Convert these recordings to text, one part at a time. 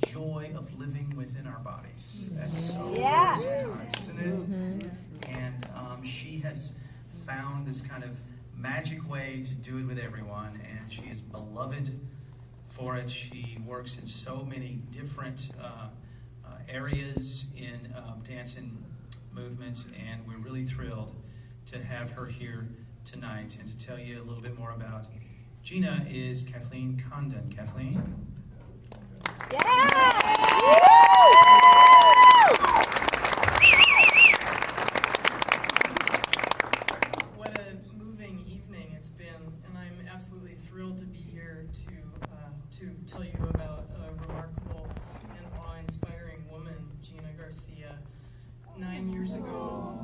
joy of living within our bodies. That's so Yeah. sometimes, isn't it? And she has found this kind of magic way to do it with everyone, and she is beloved for it. She works in so many different areas in dance and movement, and we're really thrilled to have her here tonight. And to tell you a little bit more about Gina is Kathleen Condon. Kathleen? Yeah! What a moving evening it's been, and I'm absolutely thrilled to be here to tell you about a remarkable and awe-inspiring woman, Gina Garcia. 9 years ago,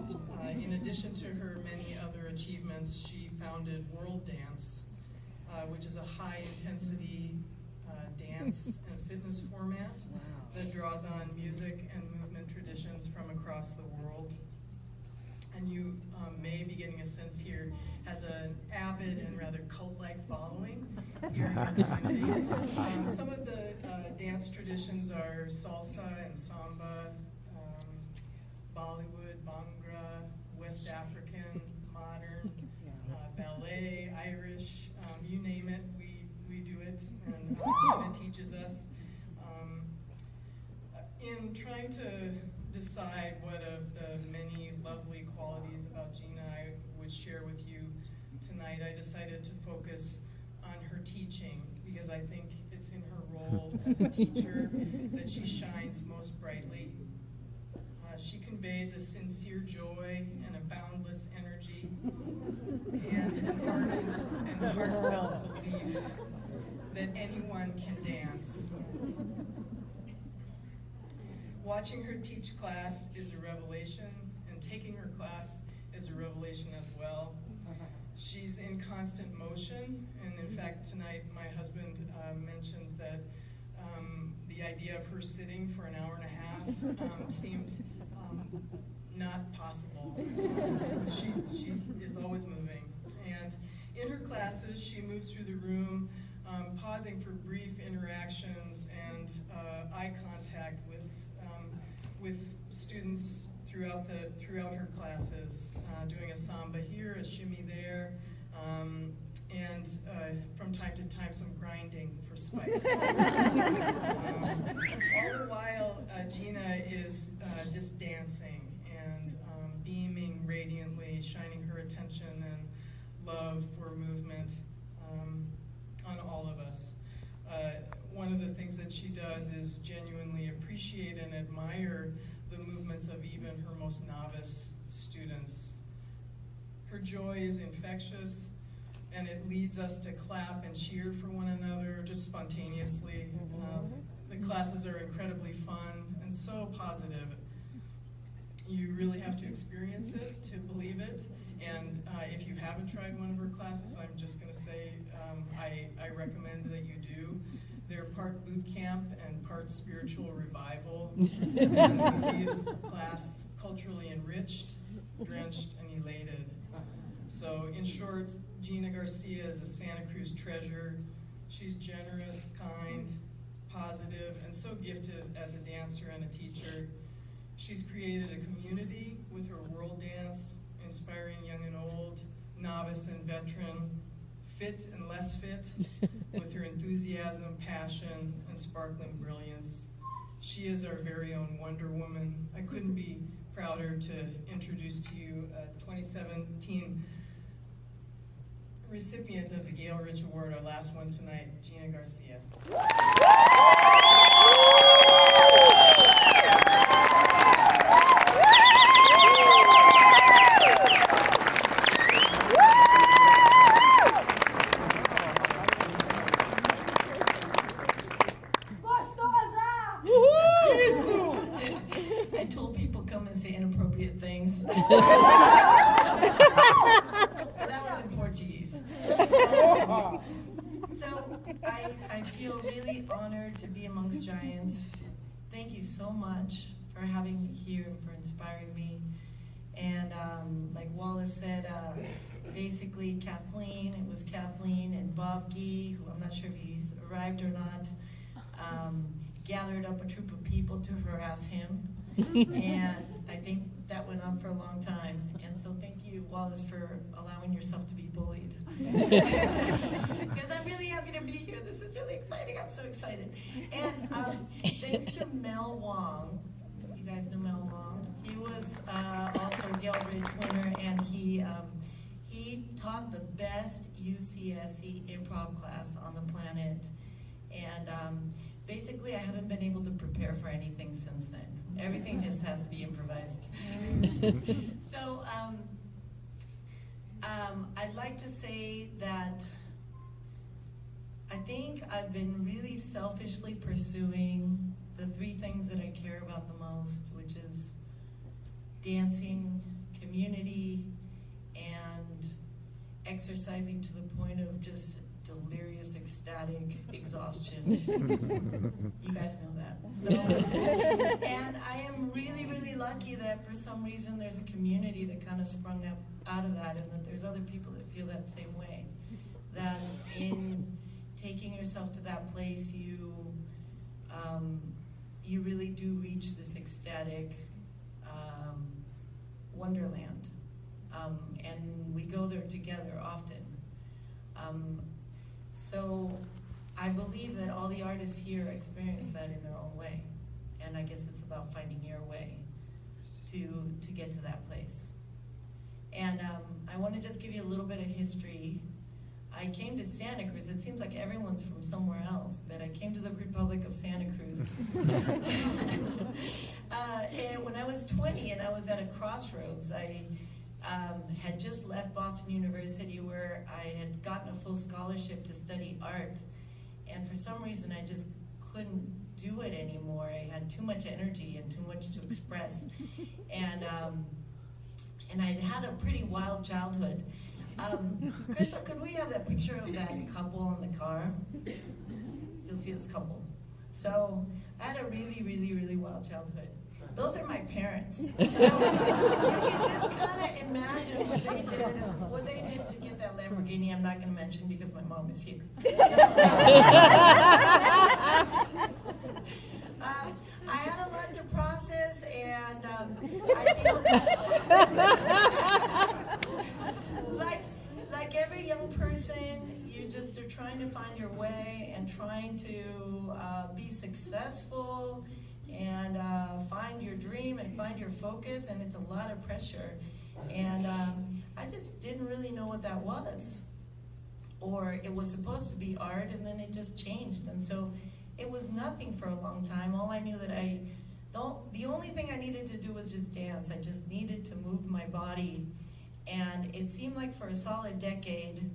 in addition to her many other achievements, she founded World Dance, which is a high-intensity dance and fitness format that draws on music and movement traditions from across the world. And you may be getting a sense here, has an avid and rather cult-like following here in our community. Some of the dance traditions are salsa and samba, Bollywood, Bhangra, West African, modern, ballet, Irish, you name it, we do it, and Gina teaches us. In trying to decide what of the many lovely qualities about Gina I would share with you tonight, I decided to focus on her teaching, because I think it's in her role as a teacher that she shines most brightly. She conveys a sincere joy and a boundless energy and an ardent and heartfelt belief that anyone can dance. Watching her teach class is a revelation, and taking her class is a revelation as well. She's in constant motion, and in fact tonight my husband mentioned that the idea of her sitting for an hour and a half seemed not possible. She is always moving, and in her classes she moves through the room, pausing for brief interactions and eye contact with students throughout her classes, doing a samba here, a shimmy there, and from time to time some grinding for spice. All the while, Gina is just dancing and beaming radiantly, shining her attention and love for movement on all of us. One of the things that she does is genuinely appreciate and admire the movements of even her most novice students. Her joy is infectious, and it leads us to clap and cheer for one another just spontaneously. The classes are incredibly fun and so positive. You really have to experience it to believe it. And if you haven't tried one of her classes, I'm just going to say I recommend that you do. They're part boot camp and part spiritual revival. And we leave class culturally enriched, drenched, and elated. So in short, Gina Garcia is a Santa Cruz treasure. She's generous, kind, positive, and so gifted as a dancer and a teacher. She's created a community with her world dance, inspiring young and old, novice and veteran, fit and less fit, with her enthusiasm, passion, and sparkling brilliance. She is our very own Wonder Woman. I couldn't be prouder to introduce to you a 2017 recipient of the Gail Rich Award, our last one tonight, Gina Garcia. I told people come and say inappropriate things. But that was in Portuguese. So I feel really honored to be amongst giants. Thank you so much for having me here and for inspiring me. And like Wallace said, basically Kathleen, it was Kathleen and Bob Gee, who I'm not sure if he's arrived or not. gathered up a troop of people to harass him. And I think that went on for a long time. And so thank you, Wallace, for allowing yourself to be bullied. Because I'm really happy to be here. This is really exciting. I'm so excited. And thanks to Mel Wong. You guys know Mel Wong? He was also a Gail Ridge winner, and he taught the best UCSC improv class on the planet. And basically, I haven't been able to prepare for anything since then. Everything just has to be improvised. So I'd like to say that I think I've been really selfishly pursuing the 3 things that I care about the most, which is dancing, community, and exercising to the point of just delirious, ecstatic exhaustion. You guys know that. So, and I am really, really lucky that for some reason there's a community that kind of sprung up out of that, and that there's other people that feel that same way. That in taking yourself to that place, you really do reach this ecstatic wonderland. And we go there together often. So I believe that all the artists here experience that in their own way. And I guess it's about finding your way to get to that place. And I want to just give you a little bit of history. I came to Santa Cruz. It seems like everyone's from somewhere else, but I came to the Republic of Santa Cruz. And when I was 20 and I was at a crossroads, I had just left Boston University, where I had gotten a full scholarship to study art. And for some reason, I just couldn't do it anymore. I had too much energy and too much to express. And I'd had a pretty wild childhood. Crystal, could we have that picture of that couple in the car? You'll see this couple. So I had a really, really, really wild childhood. Those are my parents. So you can just kind of imagine what they did to get that Lamborghini. I'm not going to mention because my mom is here. I had a lot to process, and I think, like every young person, you just are trying to find your way and trying to be successful and find your dream and find your focus, and it's a lot of pressure. And I just didn't really know what that was. Or it was supposed to be art, and then it just changed. And so it was nothing for a long time. All I knew that the only thing I needed to do was just dance. I just needed to move my body. And it seemed like for a solid decade,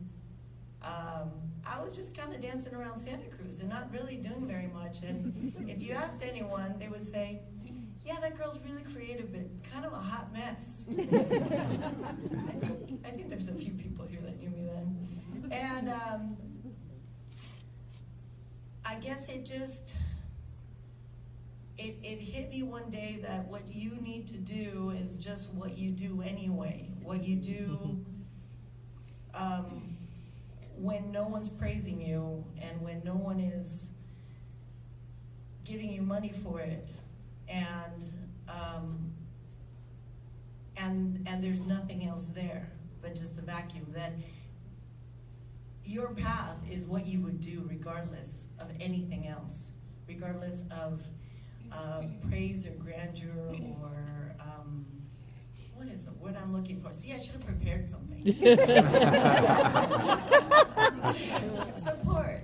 I was just kind of dancing around Santa Cruz and not really doing very much. And if you asked anyone, they would say, yeah, that girl's really creative, but kind of a hot mess. I think there's a few people here that knew me then. And I guess it hit me one day that what you need to do is just what you do anyway. What you do when no one's praising you and when no one is giving you money for it, and there's nothing else there but just a vacuum. That your path is what you would do regardless of anything else, regardless of praise or grandeur or what is the word I'm looking for? See, I should have prepared something. Support.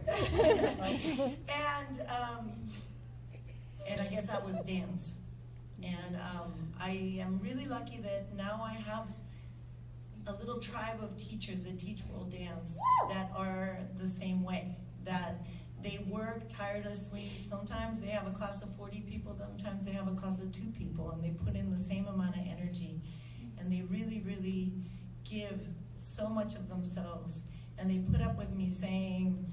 And I guess that was dance. And I am really lucky that now I have a little tribe of teachers that teach world dance that are the same way, that they work tirelessly. Sometimes they have a class of 40 people, sometimes they have a class of 2 people, and they put in the same amount of energy. And they really, really give so much of themselves. And they put up with me saying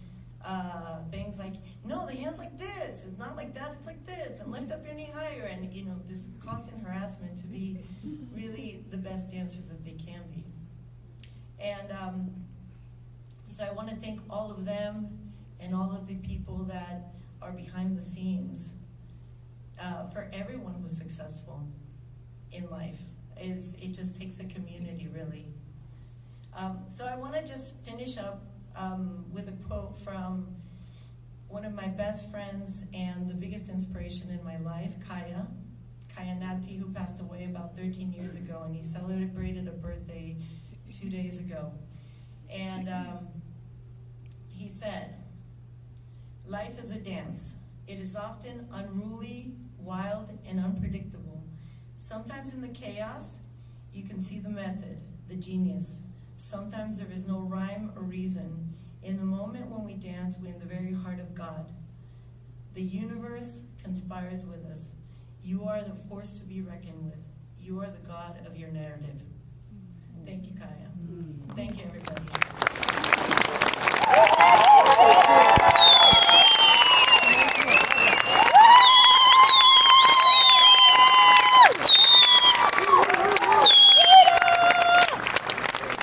things like, no, the hand's like this, it's not like that, it's like this, and lift up your knee higher, and this constant harassment to be really the best dancers that they can be. And so I want to thank all of them and all of the people that are behind the scenes for everyone who's successful in life. It just takes a community, really. So I want to just finish up with a quote from one of my best friends and the biggest inspiration in my life, Kaya Nati, who passed away about 13 years ago, and he celebrated a birthday 2 days ago. And he said, "Life is a dance. It is often unruly, wild, and unpredictable. Sometimes in the chaos, you can see the method, the genius. Sometimes there is no rhyme or reason. In the moment when we dance, we're in the very heart of God. The universe conspires with us. You are the force to be reckoned with. You are the God of your narrative." Thank you, Kaya. Thank you, everybody.